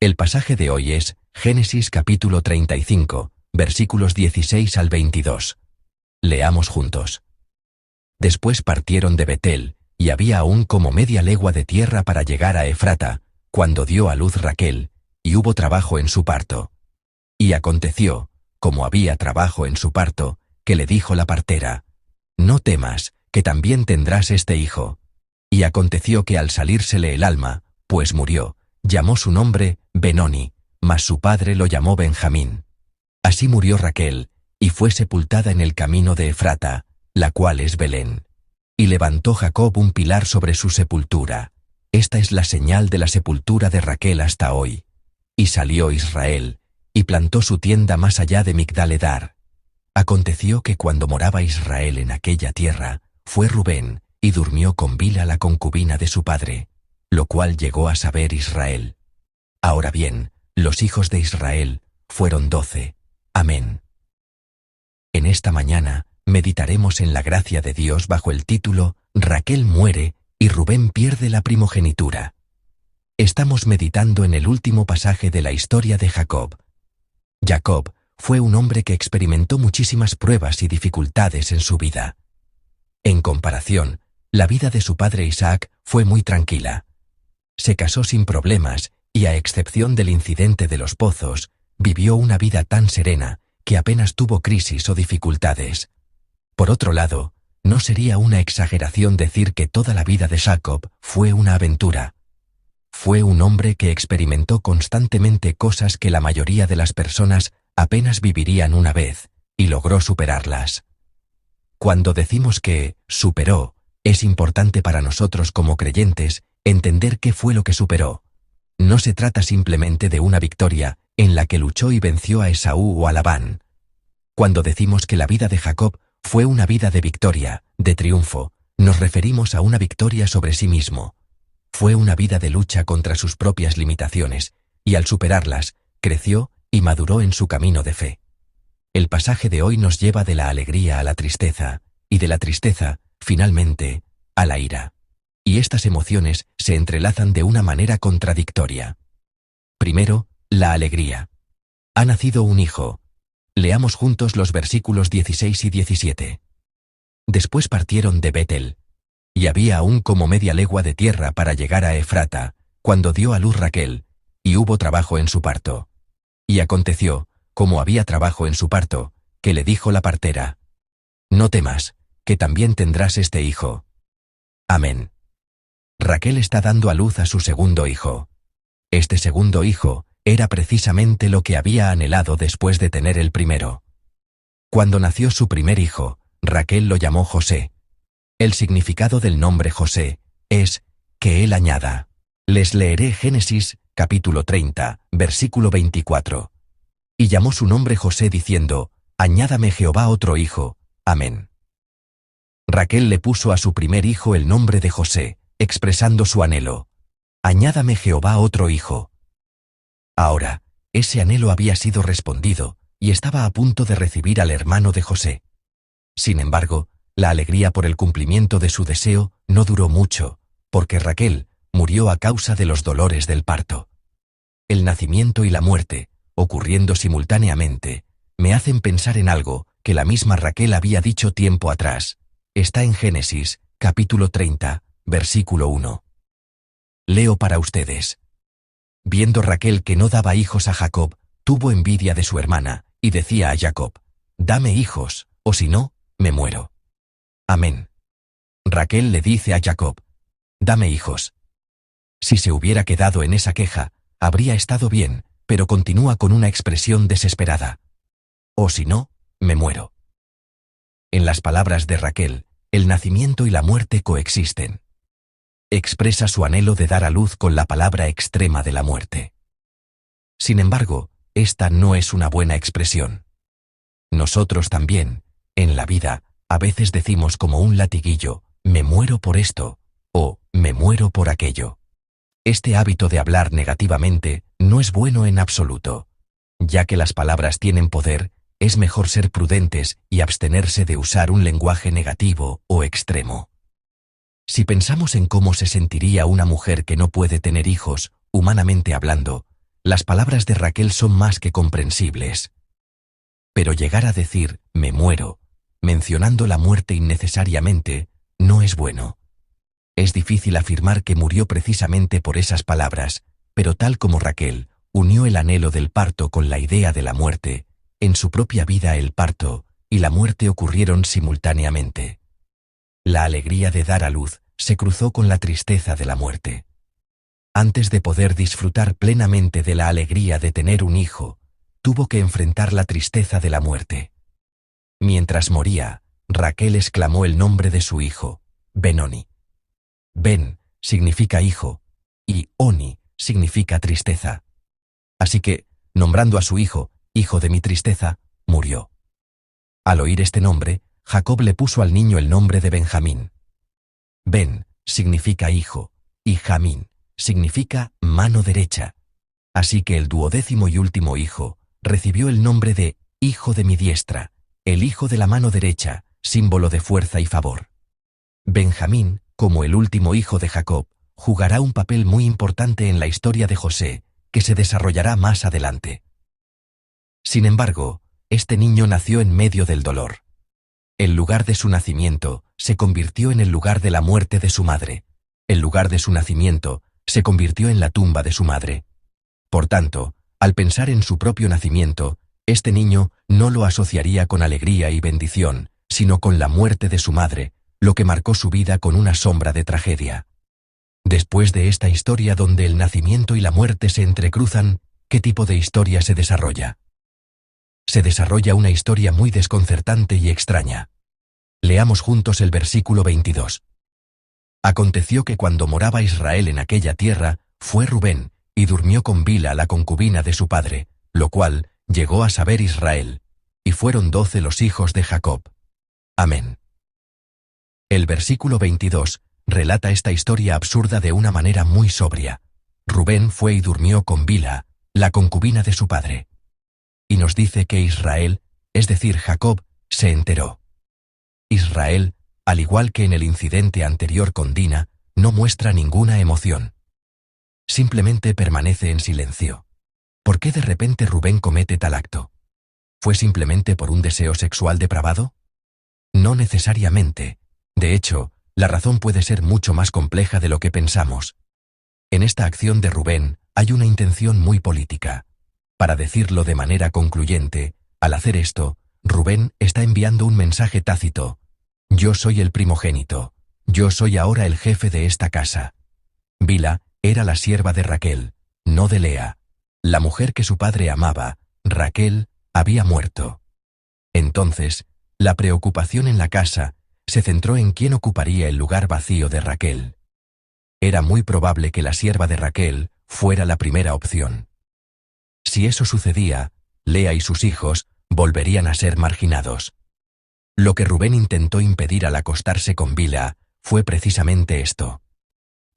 El pasaje de hoy es Génesis capítulo 35, versículos 16 al 22. Leamos juntos. Después partieron de Betel, y había aún como media legua de tierra para llegar a Efrata, cuando dio a luz Raquel, y hubo trabajo en su parto. Y aconteció, como había trabajo en su parto, que le dijo la partera: No temas, que también tendrás este hijo. Y aconteció que al salírsele el alma, pues murió, llamó su nombre Benoni, mas su padre lo llamó Benjamín. Así murió Raquel, y fue sepultada en el camino de Efrata, la cual es Belén. Y levantó Jacob un pilar sobre su sepultura. Esta es la señal de la sepultura de Raquel hasta hoy. Y salió Israel, y plantó su tienda más allá de Migdal-edar. Aconteció que cuando moraba Israel en aquella tierra, fue Rubén, y durmió con Bila la concubina de su padre, lo cual llegó a saber Israel. Ahora bien, los hijos de Israel fueron 12. Amén. En esta mañana meditaremos en la gracia de Dios bajo el título Raquel muere y Rubén pierde la primogenitura. Estamos meditando en el último pasaje de la historia de Jacob. Jacob fue un hombre que experimentó muchísimas pruebas y dificultades en su vida. En comparación, la vida de su padre Isaac fue muy tranquila. Se casó sin problemas y, a excepción del incidente de los pozos, vivió una vida tan serena que apenas tuvo crisis o dificultades. Por otro lado, no sería una exageración decir que toda la vida de Jacob fue una aventura. Fue un hombre que experimentó constantemente cosas que la mayoría de las personas apenas vivirían una vez, y logró superarlas. Cuando decimos que superó, es importante para nosotros como creyentes entender qué fue lo que superó. No se trata simplemente de una victoria en la que luchó y venció a Esaú o a Labán. Cuando decimos que la vida de Jacob fue una vida de victoria, de triunfo, nos referimos a una victoria sobre sí mismo. Fue una vida de lucha contra sus propias limitaciones, y al superarlas, creció y maduró en su camino de fe. El pasaje de hoy nos lleva de la alegría a la tristeza, y de la tristeza, finalmente, a la ira. Y estas emociones se entrelazan de una manera contradictoria. Primero, la alegría. Ha nacido un hijo. Leamos juntos los versículos 16 y 17. Después partieron de Betel, y había aún como media legua de tierra para llegar a Efrata, cuando dio a luz Raquel, y hubo trabajo en su parto. Y aconteció, como había trabajo en su parto, que le dijo la partera: No temas, que también tendrás este hijo. Amén. Raquel está dando a luz a su segundo hijo. Este segundo hijo era precisamente lo que había anhelado después de tener el primero. Cuando nació su primer hijo, Raquel lo llamó José. El significado del nombre José es que él añada. Les leeré Génesis, capítulo 30, versículo 24. Y llamó su nombre José diciendo: Añádame Jehová otro hijo. Amén. Raquel le puso a su primer hijo el nombre de José, expresando su anhelo. Añádame Jehová otro hijo. Ahora, ese anhelo había sido respondido, y estaba a punto de recibir al hermano de José. Sin embargo, la alegría por el cumplimiento de su deseo no duró mucho, porque Raquel murió a causa de los dolores del parto. El nacimiento y la muerte, ocurriendo simultáneamente, me hacen pensar en algo que la misma Raquel había dicho tiempo atrás. Está en Génesis, capítulo 30, versículo 1. Leo para ustedes. Viendo Raquel que no daba hijos a Jacob, tuvo envidia de su hermana, y decía a Jacob: Dame hijos, o si no, me muero. Amén. Raquel le dice a Jacob: Dame hijos. Si se hubiera quedado en esa queja, habría estado bien, pero continúa con una expresión desesperada. O si no, me muero. En las palabras de Raquel, el nacimiento y la muerte coexisten. Expresa su anhelo de dar a luz con la palabra extrema de la muerte. Sin embargo, esta no es una buena expresión. Nosotros también, en la vida, a veces decimos como un latiguillo: me muero por esto, o me muero por aquello. Este hábito de hablar negativamente no es bueno en absoluto. Ya que las palabras tienen poder, es mejor ser prudentes y abstenerse de usar un lenguaje negativo o extremo. Si pensamos en cómo se sentiría una mujer que no puede tener hijos, humanamente hablando, Las palabras de Raquel son más que comprensibles. Pero llegar a decir, me muero, mencionando la muerte innecesariamente, no es bueno. Es difícil afirmar que murió precisamente por esas palabras, pero tal como Raquel unió el anhelo del parto con la idea de la muerte, en su propia vida el parto y la muerte ocurrieron simultáneamente. La alegría de dar a luz se cruzó con la tristeza de la muerte. Antes de poder disfrutar plenamente de la alegría de tener un hijo, tuvo que enfrentar la tristeza de la muerte. Mientras moría, Raquel exclamó el nombre de su hijo, Benoni. Ben significa hijo, y Oni significa tristeza. Así que, nombrando a su hijo, hijo de mi tristeza, murió. Al oír este nombre, Jacob le puso al niño el nombre de Benjamín. Ben significa hijo, y Jamín significa mano derecha. Así que el 12º y último hijo recibió el nombre de hijo de mi diestra, el hijo de la mano derecha, símbolo de fuerza y favor. Benjamín, como el último hijo de Jacob, jugará un papel muy importante en la historia de José, que se desarrollará más adelante. Sin embargo, este niño nació en medio del dolor. El lugar de su nacimiento se convirtió en el lugar de la muerte de su madre. El lugar de su nacimiento se convirtió en la tumba de su madre. Por tanto, al pensar en su propio nacimiento, este niño no lo asociaría con alegría y bendición, sino con la muerte de su madre, lo que marcó su vida con una sombra de tragedia. Después de esta historia donde el nacimiento y la muerte se entrecruzan, ¿qué tipo de historia se desarrolla? Se desarrolla una historia muy desconcertante y extraña. Leamos juntos el versículo 22. Aconteció que cuando moraba Israel en aquella tierra, fue Rubén, y durmió con Bila la concubina de su padre, lo cual llegó a saber Israel, y fueron 12 los hijos de Jacob. Amén. El versículo 22 relata esta historia absurda de una manera muy sobria. Rubén fue y durmió con Bila, la concubina de su padre. Y nos dice que Israel, es decir Jacob, se enteró. Israel, al igual que en el incidente anterior con Dina, no muestra ninguna emoción. Simplemente permanece en silencio. ¿Por qué de repente Rubén comete tal acto? ¿Fue simplemente por un deseo sexual depravado? No necesariamente. De hecho, la razón puede ser mucho más compleja de lo que pensamos. En esta acción de Rubén hay una intención muy política. Para decirlo de manera concluyente, al hacer esto, Rubén está enviando un mensaje tácito. Yo soy el primogénito. Yo soy ahora el jefe de esta casa. Bila era la sierva de Raquel, no de Lea. La mujer que su padre amaba, Raquel, había muerto. Entonces, la preocupación en la casa se centró en quién ocuparía el lugar vacío de Raquel. Era muy probable que la sierva de Raquel fuera la primera opción. Si eso sucedía, Lea y sus hijos volverían a ser marginados. Lo que Rubén intentó impedir al acostarse con Bila fue precisamente esto.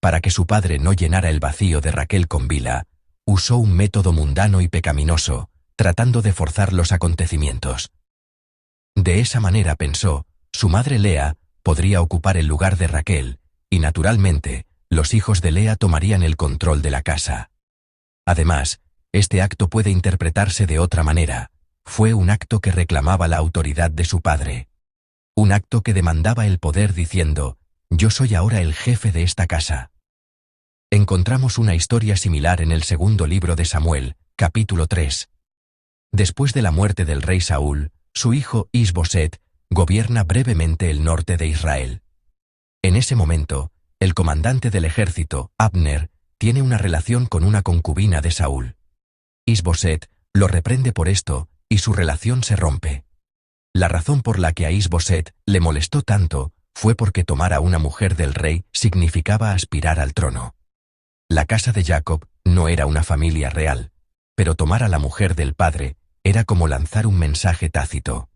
Para que su padre no llenara el vacío de Raquel con Bila, usó un método mundano y pecaminoso, tratando de forzar los acontecimientos. De esa manera pensó, su madre Lea podría ocupar el lugar de Raquel, y naturalmente, los hijos de Lea tomarían el control de la casa. Además, este acto puede interpretarse de otra manera. Fue un acto que reclamaba la autoridad de su padre. Un acto que demandaba el poder diciendo, yo soy ahora el jefe de esta casa. Encontramos una historia similar en el segundo libro de Samuel, capítulo 3. Después de la muerte del rey Saúl, su hijo Is-Boset gobierna brevemente el norte de Israel. En ese momento, el comandante del ejército, Abner, tiene una relación con una concubina de Saúl. Is-Boset lo reprende por esto, y su relación se rompe. La razón por la que a Is-Boset le molestó tanto fue porque tomar a una mujer del rey significaba aspirar al trono. La casa de Jacob no era una familia real, pero tomar a la mujer del padre era como lanzar un mensaje tácito.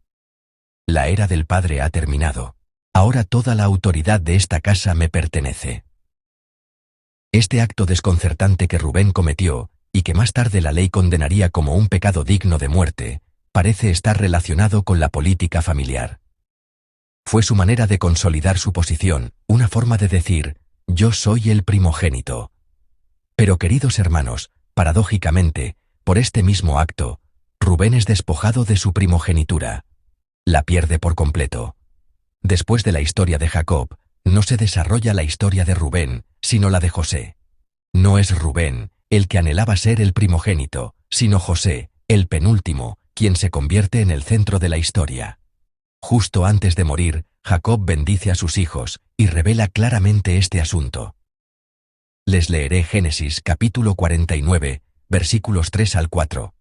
La era del padre ha terminado. Ahora toda la autoridad de esta casa me pertenece. Este acto desconcertante que Rubén cometió, y que más tarde la ley condenaría como un pecado digno de muerte, parece estar relacionado con la política familiar. Fue su manera de consolidar su posición, una forma de decir, yo soy el primogénito. Pero queridos hermanos, Paradójicamente, por este mismo acto, Rubén es despojado de su primogenitura. La pierde por completo. Después de la historia de Jacob, no se desarrolla la historia de Rubén, sino la de José. No es Rubén el que anhelaba ser el primogénito, sino José, el penúltimo, quien se convierte en el centro de la historia. Justo antes de morir, Jacob bendice a sus hijos y revela claramente este asunto. Les leeré Génesis capítulo 49, versículos 3 al 4.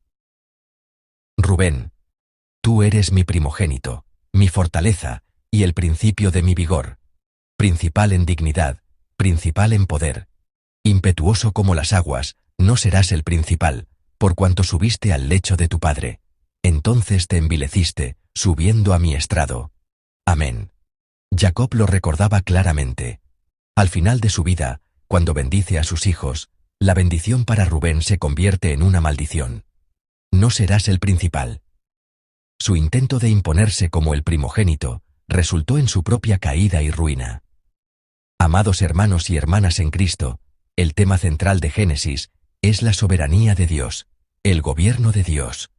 Rubén, tú eres mi primogénito, mi fortaleza y el principio de mi vigor, principal en dignidad, principal en poder. Impetuoso como las aguas, no serás el principal, por cuanto subiste al lecho de tu padre. Entonces te envileciste, subiendo a mi estrado. Amén. Jacob lo recordaba claramente. Al final de su vida, cuando bendice a sus hijos, la bendición para Rubén se convierte en una maldición. No serás el principal. Su intento de imponerse como el primogénito resultó en su propia caída y ruina. Amados hermanos y hermanas en Cristo, el tema central de Génesis es la soberanía de Dios, el gobierno de Dios.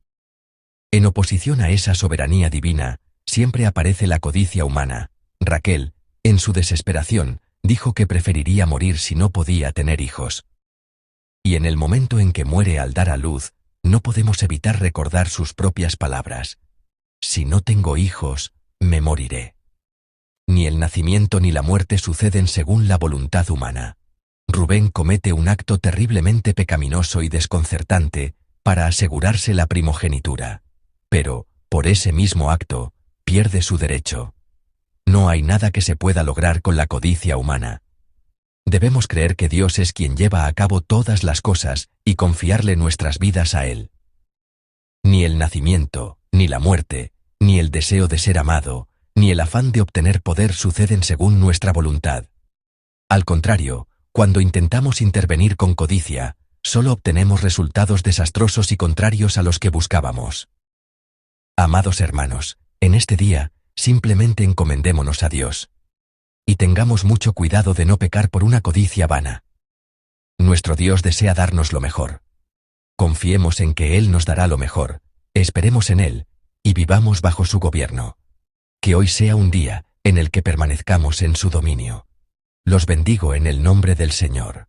En oposición a esa soberanía divina, siempre aparece la codicia humana. Raquel, en su desesperación, dijo que preferiría morir si no podía tener hijos. Y en el momento en que muere al dar a luz, no podemos evitar recordar sus propias palabras. Si no tengo hijos, me moriré. Ni el nacimiento ni la muerte suceden según la voluntad humana. Rubén comete un acto terriblemente pecaminoso y desconcertante para asegurarse la primogenitura. Pero, por ese mismo acto, pierde su derecho. No hay nada que se pueda lograr con la codicia humana. Debemos creer que Dios es quien lleva a cabo todas las cosas y confiarle nuestras vidas a Él. Ni el nacimiento, ni la muerte, ni el deseo de ser amado, ni el afán de obtener poder suceden según nuestra voluntad. Al contrario, cuando intentamos intervenir con codicia, solo obtenemos resultados desastrosos y contrarios a los que buscábamos. Amados hermanos, en este día, simplemente encomendémonos a Dios. Y tengamos mucho cuidado de no pecar por una codicia vana. Nuestro Dios desea darnos lo mejor. Confiemos en que Él nos dará lo mejor, esperemos en Él, y vivamos bajo su gobierno. Que hoy sea un día en el que permanezcamos en su dominio. Los bendigo en el nombre del Señor.